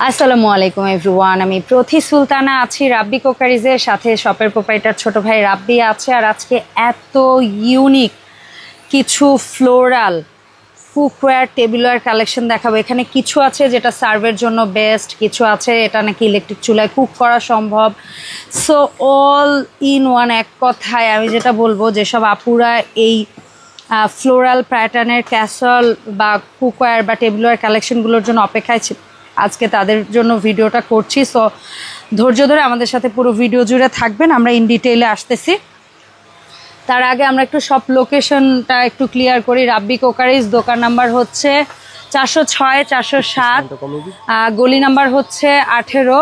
আসসালামু আলাইকুম এভরিওয়ান, আমি প্রতি সুলতানা আছি রাব্বি কুকারিজের সাথে। শপের প্রোপাইটার ছোট ভাই রাব্বি আছে। আর আজকে এত ইউনিক কিছু ফ্লোরাল কুকওয়্যার টেবিলওয়্যার কালেকশন দেখাবো। এখানে কিছু আছে যেটা সার্ভের জন্য বেস্ট, কিছু আছে এটা নাকি ইলেকট্রিক চুলায় কুক করা সম্ভব। সো অল ইন ওয়ান, এক কথায় আমি যেটা বলবো, যেসব আপুরা এই ফ্লোরাল প্যাটার্নের ক্যাসল বা কুকওয়্যার বা টেবিলওয়্যার কালেকশনগুলোর জন্য অপেক্ষায় আজকে তাদের জন্য ভিডিওটা করছি। সো ধৈর্য ধরে আমাদের সাথে পুরো ভিডিও জুড়ে থাকবেন, আমরা ইন ডিটেইলে আসতেছি। তার আগে আমরা একটু সব লোকেশনটা একটু ক্লিয়ার করি। রাব্বি কুকারিজ দোকান নাম্বার হচ্ছে 406 407, গলি নাম্বার হচ্ছে 18।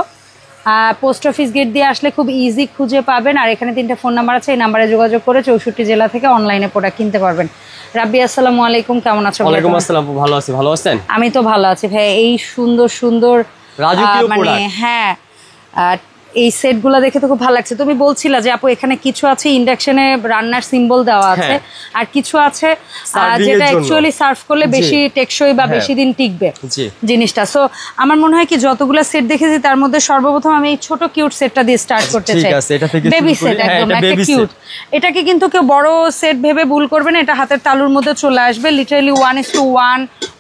পোস্ট অফিস গেট দিয়ে আসলে খুব ইজি খুঁজে পাবেন। আর এখানে 3টা ফোন নাম্বার আছে, এই নাম্বারে যোগাযোগ করে 64 জেলা থেকে অনলাইনে প্রোডাক্ট কিনতে পারবেন। রাব্বি আসসালামু আলাইকুম, কেমন আছো? ওয়ালাইকুম আসসালাম, ভালো আছি। ভালো আছেন? আমি তো ভালো আছি ভাই। এই সুন্দর সুন্দর মানে হ্যাঁ এই সেটগুলো দেখে তো খুব ভালো লাগছে। তুমি বলছিলা যে আপু এখানে কিছু আছে ইন্ডাকশনে রান্নার সিম্বল দেওয়া আছে, আর কিছু আছে যেটা অ্যাকচুয়ালি সার্ভ করলে বেশি টেকসই বা বেশি দিন টিকবে জিনিসটা। সো আমার মনে হয় কি যতগুলো সেট দেখেছি তার মধ্যে সর্বপ্রথম আমি এই ছোট কিউট সেটটা দিয়ে স্টার্ট করতে চাই। বেবি সেট, একদম একটা কিউট। এটাকে কিন্তু কেউ বড় সেট ভেবে ভুল করবে না, এটা হাতের তালুর মধ্যে চলে আসবে। লিটারালি 1:1,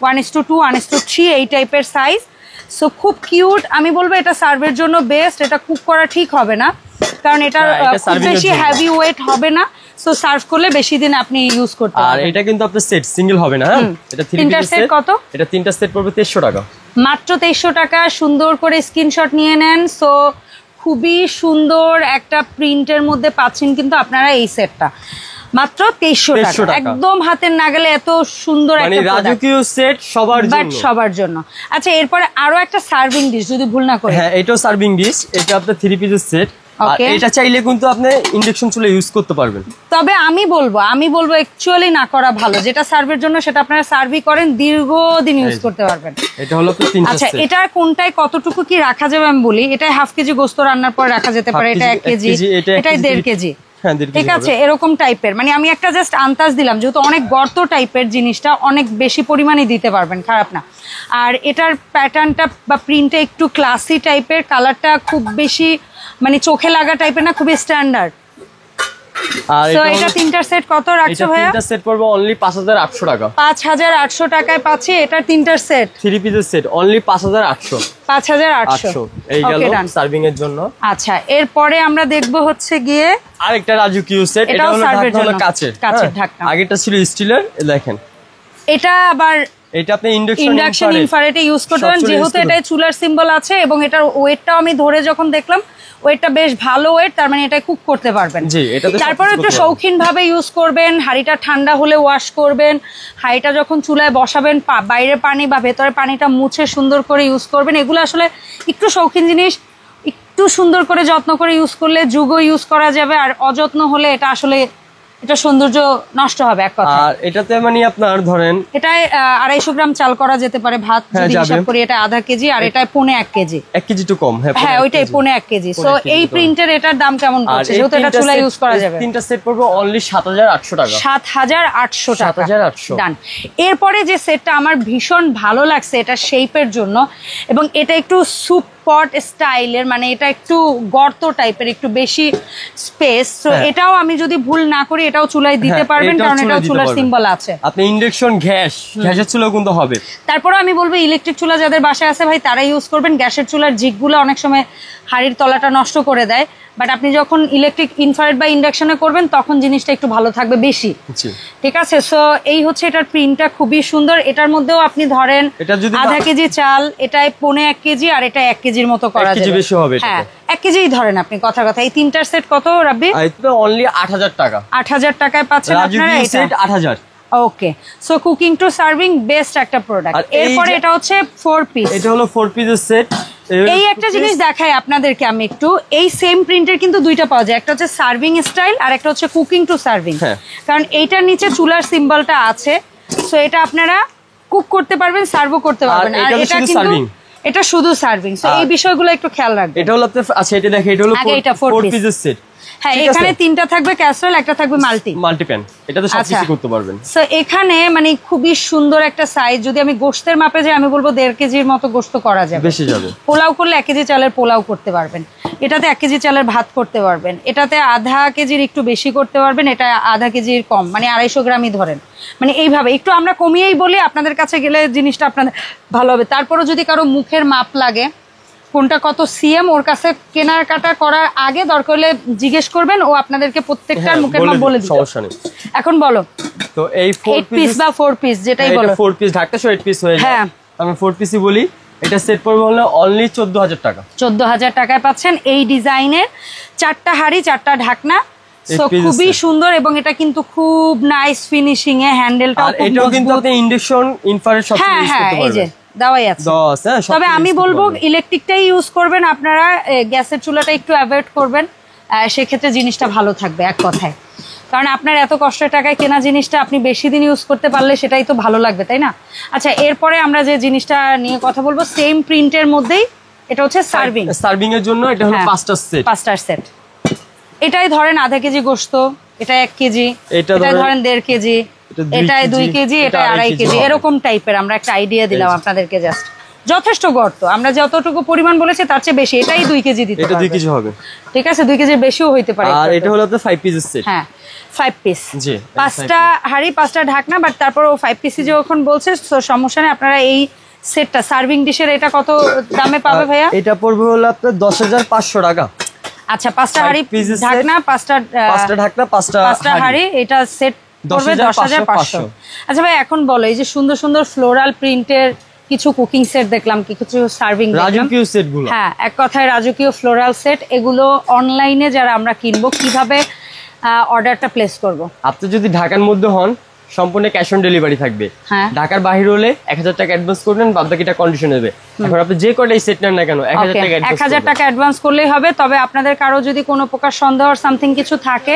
1:2, 1:3 এই টাইপের সাইজ। সো খুব কিউট। আমি বলবো এটা সার্ভের জন্য বেস্ট। এটা কুক করা ঠিক হবে না, কারণ এটা খুব বেশি হেভি ওয়েট হবে না। সো সার্ভ করলে বেশি দিন আপনি ইউজ করতে পারবেন। আর এটা কিন্তু আপনার সেট সিঙ্গেল হবে না। এটা 3টা সেট কত? এটা 3টা সেট পড়বে 2300 টাকা, মাত্র 2300 টাকা। সুন্দর করে স্ক্রিনশট নিয়ে নেন। সো খুবই সুন্দর একটা প্রিন্টের মধ্যে পাচ্ছেন কিন্তু আপনারা এই সেটটা মাত্র 2300 টাকা, একদম হাতের নাগালে। এত সুন্দর একটা রাজকীয় সেট সবার জন্য। আচ্ছা, এরপরে আরো একটা সার্ভিং ডিশ যদি ভুল না করি। হ্যাঁ, এটাও সার্ভিং ডিশ। এটা আপনার 3 পিসের সেট। আর এটা চাইলে কিন্তু আপনি ইন্ডাকশন চুলা ইউজ করতে পারবেন। তবে আমি বলবো অ্যাকচুয়ালি না করা ভালো। যেটা সার্ভের জন্য সেটা আপনারা সার্ভই করেন, দীর্ঘদিন ইউজ করতে পারবেন। এটা হলো আপনার 3টা সেট। আচ্ছা, এটা কোনটায় কতটুকু কি রাখা যাবে আমি বলি। এটা 1/2 কেজি গোশত রান্নার পর রাখা যেতে পারে, এটা 1 কেজি, এটা 1.5 কেজি। ঠিক আছে, এরকম টাইপের। মানে আমি একটা জাস্ট আন্দাজ দিলাম, যেহেতু অনেক গর্ত টাইপের জিনিসটা অনেক বেশি পরিমাণে দিতে পারবেন, খারাপ না। আর এটার প্যাটার্নটা বা প্রিন্টটা একটু ক্লাসি টাইপের, কালারটা খুব বেশি মানে চোখে লাগা টাইপের না, খুবই স্ট্যান্ডার্ড। আর এটা 3টা সেট কত রাখছো ভাইয়া? 3টা সেট পড়বে অনলি 5800 টাকা। 5800 টাকায় পাচ্ছি এটা 3টা সেট, 3 পিসের সেট অনলি 5800। 5800 এই গেল সার্ভিং এর জন্য। আচ্ছা, এরপরে আমরা দেখব হচ্ছে গিয়ে আরেকটা রাজকীয় সেট। এটা হলো কাচের ঢাকনা। আগেরটা ছিল স্টিলের। দেখেন এটা আবার এটা আপনি ইন্ডাকশন ইনফ্রারেডে ইউজ করতে পারেন, যেহেতু এটা চুলার সিম্বল আছে। এবং এটার ওয়েটটাও আমি ধরে যখন দেখলাম ওয়েটটা বেশ ভালো ওয়েট, তার মানে এটা কুক করতে পারবেন। তারপরে একটু শৌখিন ভাবে ইউজ করবেন। হাঁড়িটা ঠান্ডা হলে ওয়াশ করবেন। হাঁড়িটা যখন চুলায় বসাবেন বাইরে পানি বা ভেতরে পানিটা মুছে সুন্দর করে ইউজ করবেন। এগুলো আসলে একটু শৌখিন জিনিস, একটু সুন্দর করে যত্ন করে ইউজ করলে যুগও ইউজ করা যাবে। আর অযত্ন হলে এটা আসলে এটা সৌন্দর্য নষ্ট হবে এক কথা। আর এটাতে মানে আপনার ধরেন এটায় 250 গ্রাম চাল করা যেতে পারে ভাত, যদি হিসাব করি এটা 1/2 কেজি। আর এটা 1.5 কেজি, 1 কেজি তো কম। হ্যাঁ ওইটাই 1.5 কেজি। সো এই প্রিন্টের এটার দাম কেমন পড়ছে, যেহেতু এটা চুলা ইউজ করা যাবে? 3টা সেট পড়বে অনলি 7800 টাকা। 7800 টাকা, 7800 ডান। এরপরে যে সেটটা আমার ভীষণ ভালো লাগছে, এটা শেপের জন্য, এবং এটা একটু সুপ পট স্টাইলের, মানে এটা একটু গর্ত টাইপের, একটু বেশি স্পেস। তো এটাও আমি যদি ভুল না করি এটাও চুলায় দিতে পারবেন, কারণ এটাও চুলার সিম্বল আছে। আপনি ইন্ডাকশন গ্যাসের চুলা কিন্তু হবে। তারপরে আমি বলবো ইলেকট্রিক চুলা যাদের বাসায় আছে ভাই, তারা ইউজ করবেন। গ্যাসের চুলার জিগগুলো অনেক সময় হাড়ির তলাটা নষ্ট করে দেয়, বাট আপনি যখন ইলেকট্রিক ইনফ্রারেড বা ইন্ডাকশনে করবেন তখন জিনিসটা একটু ভালো থাকবে বেশি। ঠিক আছে, সো এই হচ্ছে এটার প্রিন্টটা খুবই সুন্দর। এটার মধ্যেও আপনি ধরেন 1/2 কেজি চাল, এটায় 1.5 কেজি, আর এটা 1 কেজির মতো করা যাবে। হ্যাঁ, 1 কেজিই ধরেন আপনি কথা। এই 3টার সেট কত রাব্বি? এটা অনলি 8000 টাকা। 8000 টাকায় পাচ্ছেন আপনারা এটা। 8000। Okay, so cooking to serving best একটা প্রোডাক্ট। এরপরে এটা হচ্ছে 4 পিস। এটা হলো 4 পিসের সেট। এই একটা জিনিস দেখাই আপনাদেরকে আমি একটু। এই সেম প্রিন্টের কিন্তু দুইটা পাওয়া যায়, একটা হচ্ছে সার্ভিং স্টাইল আর একটা হচ্ছে কুকিং টু সার্ভিং। কারণ এইটার নিচে চুলার সিম্বলটা আছে, সো এটা আপনারা কুক করতে পারবেন, সার্ভও করতে পারবেন। আর এটা কিন্তু এটা শুধু সার্ভিং। সো এই বিষয়গুলো একটু খেয়াল রাখবেন। এটা হলো আপনার, আচ্ছা এটা দেখেন, এটা হলো 4 পিসের সেট। হ্যাঁ এখানে তিনটা থাকবে ক্যাসেরোল, একটা থাকবে মাল্টি প্যান, এটা তো সবকিছু করতে পারবেন। সো এখানে মানে খুবই সুন্দর একটা সাইজ, যদি আমি গোশতের মাপে যাই আমি বলবো 1.5 কেজির মতো গোশত করা যাবে, বেশি যাবে। পোলাও করলে 1 কেজি চালের পোলাও করতে পারবেন, এটাতে 1 কেজি চালের ভাত করতে পারবেন, এটাতে আধা কেজির একটু বেশি করতে পারবেন, এটা আধা কেজির কম মানে 250 গ্রামই ধরেন, মানে এইভাবে একটু আমরা কমিয়েই বলি, আপনাদের কাছে গেলে জিনিসটা আপনাদের ভালো হবে। তারপরে যদি কারো মুখের মাপ লাগে কোনটা কত সিএম, ওর কাছে কেনার কাটা করার আগে দরকার হলে জিজ্ঞেস করবেন, ও আপনাদেরকে প্রত্যেকটার মুখের মাপ বলে দিবে, সমস্যা নেই। এখন বলো তো এই 8 পিস বা 4 পিস যেটাই বলো, 4 পিস ঢাকটা 8 পিস হয়ে যায়। হ্যাঁ আমি 4 পিসই বলি, এটা সেট পড়বে হলো অনলি 14000 টাকা। 14000 টাকায় পাচ্ছেন এই ডিজাইনের 4টা হাড়ি 4টা ঢাকনা, সো খুবই সুন্দর এবং এটা কিন্তু খুব নাইস ফিনিশিং এ, হ্যান্ডেলটাও খুব মজবুত। এটাও কিন্তু আপনি ইন্ডাকশন ইনফ্রারেড সব ইউজ করতে পারবেন। এই যে দাওয়াই আছে, তবে আমি বলবো ইলেকট্রিকটাই ইউজ করবেন আপনারা, গ্যাসের চুলাটা একটু অ্যাভয়েড করবেন, সেক্ষেত্রে জিনিসটা ভালো থাকবে এক কথায়, কারণ আপনার এত কষ্টের টাকায় কেনা জিনিসটা আপনি বেশি দিন ইউজ করতে পারলে সেটাই তো ভালো লাগবে, তাই না? আচ্ছা এরপরে আমরা যে জিনিসটা নিয়ে কথা বলবো সেম প্রিন্টের মধ্যেই, এটা হচ্ছে সার্ভিং এর জন্য, এটা হলো 5টা সেট। এটাই ধরেন আধা কেজি গোশত, এটা 1 কেজি, এটা ধরেন 1.5 কেজি, এটাই 2 কেজি, এটা 2.5 কেজি, এরকম টাইপের আমরা একটা আইডিয়া দিলাম আপনাদেরকে। জাস্ট যথেষ্ট গর্ত, আমরা যতটুকু পরিমাণ বলেছি তার চেয়ে বেশি, এটাই 2 কেজি দিতে পারবে, এটা 2 কেজি হবে, ঠিক আছে, 2 কেজির বেশিও হইতে পারে। আর এটা হলো আপনাদের 5 পিসের সেট। হ্যাঁ 5 পিস, জি 5টা হাড়ি 5টা ঢাকনা, বাট তারপর ও 5 পিসি যখন বলছে সমস্যা নেই, আপনারা এই সেটটা সার্ভিং ডিশের এটা কত দামে পাবে ভাইয়া? এটা পড়বে হলো আপনাদের 10500 টাকা। আচ্ছা 5টা হাড়ি ঢাকনা, 5টা ঢাকনা, 5টা হাড়ি, এটা সেট পড়বে 10500। আচ্ছা ভাই এখন বলো, এই যে সুন্দর সুন্দর ফ্লোরাল প্রিন্টের কিছু কুকিং সেট দেখলাম, কিছু সার্ভিং দেখলাম, রাজকীয় সেটগুলো, হ্যাঁ এক কথায় রাজকীয় ফ্লোরাল সেট, এগুলো অনলাইনে যারা আমরা কিনবো কিভাবে অর্ডারটা প্লেস করব? আপনি যদি ঢাকার মধ্যে হন সম্পূর্ণ ক্যাশ অন ডেলিভারি থাকবে, ঢাকার বাইরে হলে 1000 টাকা অ্যাডভান্স করবেন, বাদ বাকিটা কন্ডিশন হবে। এখন আপনি যে কয়টা সেট নেন না কেন 1000 টাকা অ্যাডভান্স করলেই হবে। তবে আপনাদের কারো যদি কোনো প্রকার সন্দেহ আর সামথিং কিছু থাকে,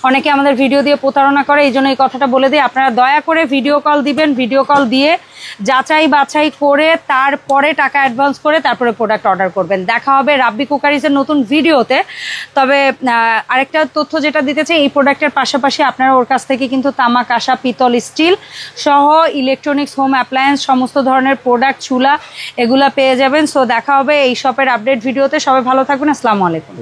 অনেকে আমাদের ভিডিও দিয়ে প্রতারণা করে, এই জন্য এই কথাটা বলে দিই, আপনারা দয়া করে ভিডিও কল দিবেন, ভিডিও কল দিয়ে যাচাই বাছাই করে তারপরে টাকা অ্যাডভান্স করে তারপরে প্রোডাক্ট অর্ডার করবেন। দেখা হবে রাব্বি কুকারিজের নতুন ভিডিওতে। তবে আরেকটা তথ্য যেটা দিতে চাই, এই প্রোডাক্টের পাশাপাশি আপনারা ওর কাছ থেকে কিন্তু তামা, কাঁসা, পিতল, স্টিল সহ ইলেকট্রনিক্স, হোম অ্যাপ্লায়েন্স সমস্ত ধরনের প্রোডাক্ট, চুলা এগুলা পেয়ে যাবেন। সো দেখা হবে এই শপের আপডেট ভিডিওতে। সবাই ভালো থাকবেন, আসসালামু আলাইকুম।